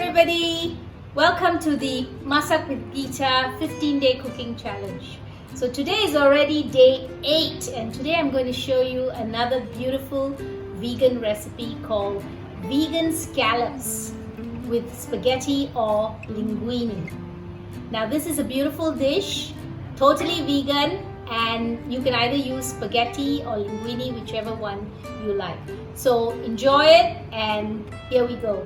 everybody! Welcome to the Masak with Geeta 15-day cooking challenge. So today is already day 8 and today I'm going to show you another beautiful vegan recipe called vegan scallops with spaghetti or linguini. Now this is a beautiful dish, totally vegan, and you can either use spaghetti or linguini, whichever one you like. So enjoy it, and here we go.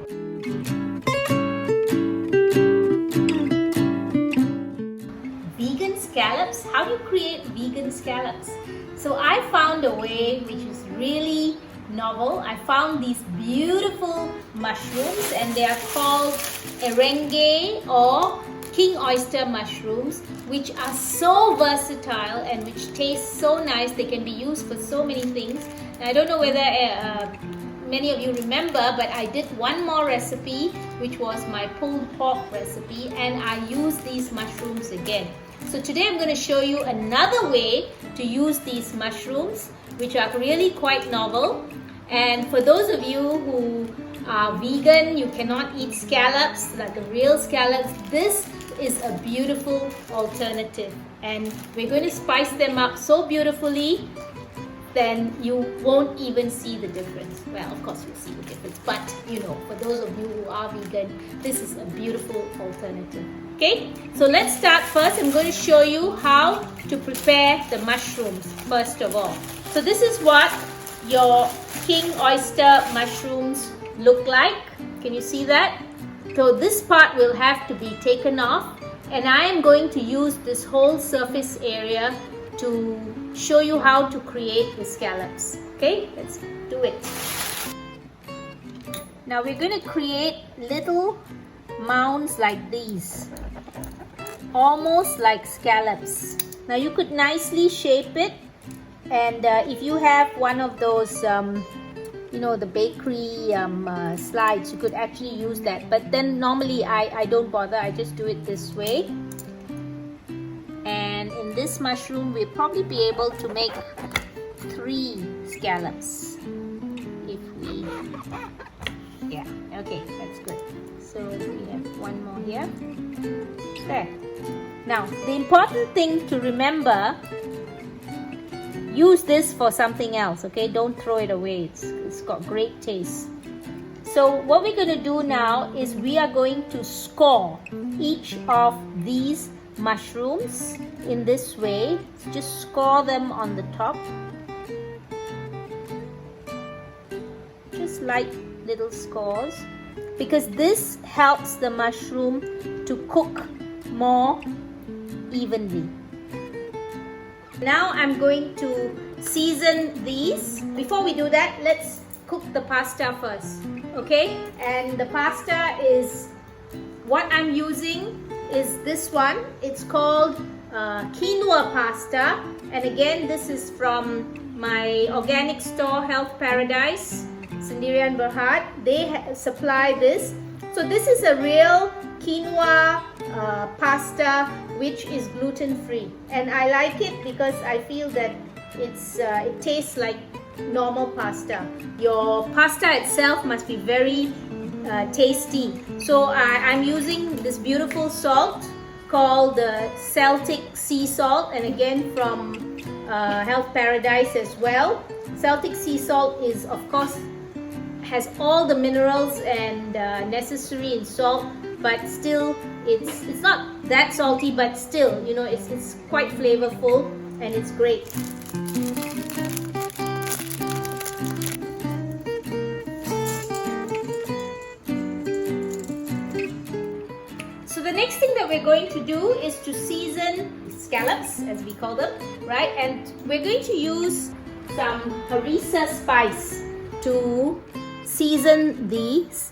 Vegan scallops? How do you create vegan scallops? So I found a way which is really novel. I found these beautiful mushrooms and they are called Eriynge or king oyster mushrooms, which are so versatile and which taste so nice. They can be used for so many things. And I don't know whether many of you remember, but I did one more recipe, which was my pulled pork recipe, and I used these mushrooms again. So today I'm going to show you another way to use these mushrooms, which are really quite novel. And for those of you who are vegan, you cannot eat scallops, like the real scallops, this is a beautiful alternative. And we're going to spice them up so beautifully, then you won't even see the difference. Well, of course you'll see the difference, but you know, for those of you who are vegan, this is a beautiful alternative. Okay, so let's start first. I'm going to show you how to prepare the mushrooms first of all. So this is what your king oyster mushrooms look like. Can you see that? So this part will have to be taken off, and I am going to use this whole surface area to show you how to create the scallops. Okay, let's do it. Now we're going to create little mounds like these, almost like scallops. Now you could nicely shape it, and if you have one of those you know, the bakery slides, you could actually use that, but then normally I don't bother. I just do it this way. And in this mushroom we'll probably be able to make 3 scallops if we, yeah, okay, that's good. So we have one more here. There. Now the important thing to remember, use this for something else, okay? Don't throw it away. It's got great taste. So what we're going to do now is we are going to score each of these mushrooms in this way. Just score them on the top. Just light little scores, because this helps the mushroom to cook more evenly. Now I'm going to season these. Before we do that, let's cook the pasta first, okay? And the pasta is, what I'm using is this one. It's called quinoa pasta, and again this is from my organic store, Health Paradise, Sendirian Berhad. They supply this. So this is a real quinoa pasta which is gluten-free, and I like it because I feel that it tastes like normal pasta. Your pasta itself must be very tasty. So I'm using this beautiful salt called the Celtic sea salt, and again from Health Paradise as well. Celtic sea salt is, of course, has all the minerals and necessary in salt, but still it's not that salty, but still, you know, it's quite flavorful and it's great. So the next thing that we're going to do is to season scallops, as we call them, right? And we're going to use some harissa spice to season these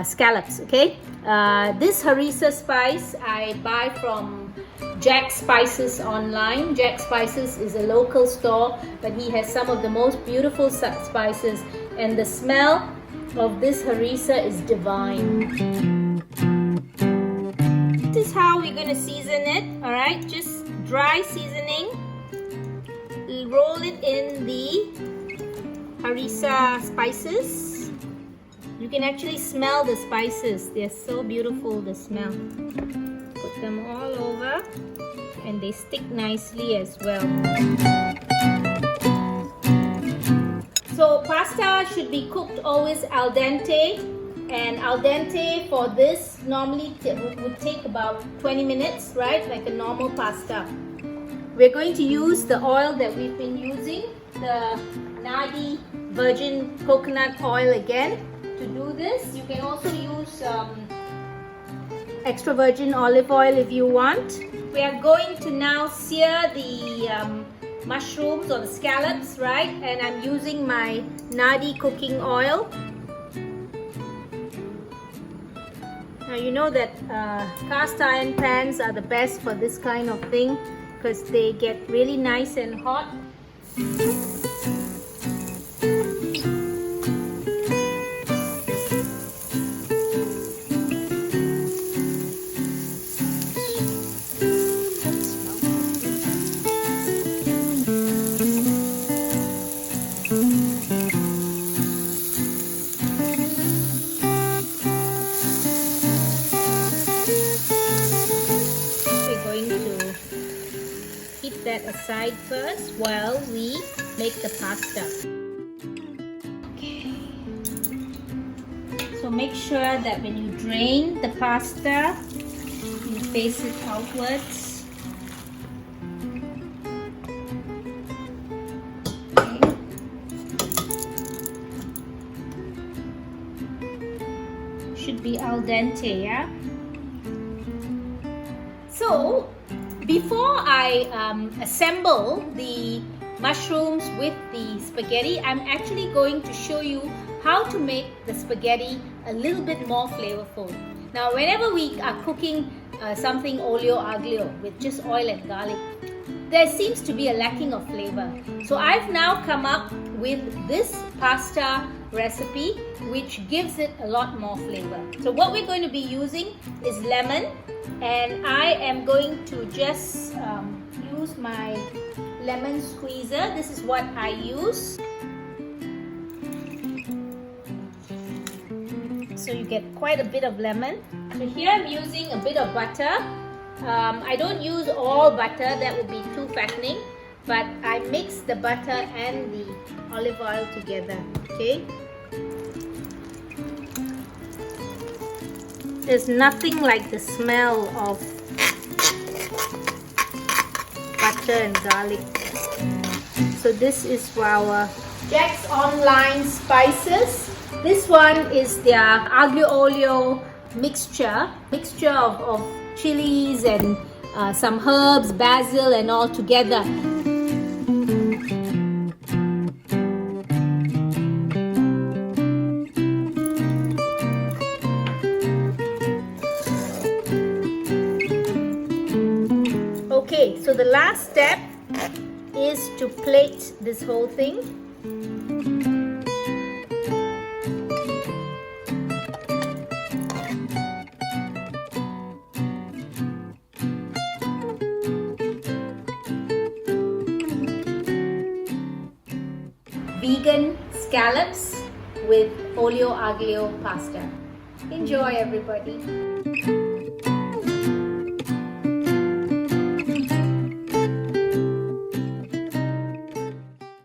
scallops, okay? This harissa spice I buy from Jack Spices online. Jack Spices is a local store, but he has some of the most beautiful spices, and the smell of this harissa is divine. This is how we're going to season it, alright? Just dry seasoning. Roll it in the harissa spices. You can actually smell the spices. They're so beautiful, the smell. Put them all over and they stick nicely as well. So pasta should be cooked always al dente, and al dente for this normally would take about 20 minutes, right? Like a normal pasta. We're going to use the oil that we've been using, the Nadi virgin coconut oil again to do this. You can also use extra virgin olive oil if you want. We are going to now sear the mushrooms or the scallops, right? And I'm using my Nadi cooking oil. Now you know that cast iron pans are the best for this kind of thing because they get really nice and hot. That aside first while we make the pasta. Okay. So make sure that when you drain the pasta, you face it outwards. Okay. Should be al dente, yeah? So before I assemble the mushrooms with the spaghetti, I'm actually going to show you how to make the spaghetti a little bit more flavorful. Now, whenever we are cooking something olio aglio with just oil and garlic, there seems to be a lacking of flavor. So I've now come up with this pasta recipe which gives it a lot more flavor. So what we're going to be using is lemon, and I am going to just use my lemon squeezer. This is what I use. So you get quite a bit of lemon. So here I'm using a bit of butter. I don't use all butter, that would be too fattening, but I mix the butter and the olive oil together. Okay. There's nothing like the smell of butter and garlic. So this is our Jack's Online spices. This one is their aglio olio mixture of chilies and some herbs, basil and all together. Okay, so the last step is to plate this whole thing. Vegan scallops with olio aglio pasta. Enjoy, everybody.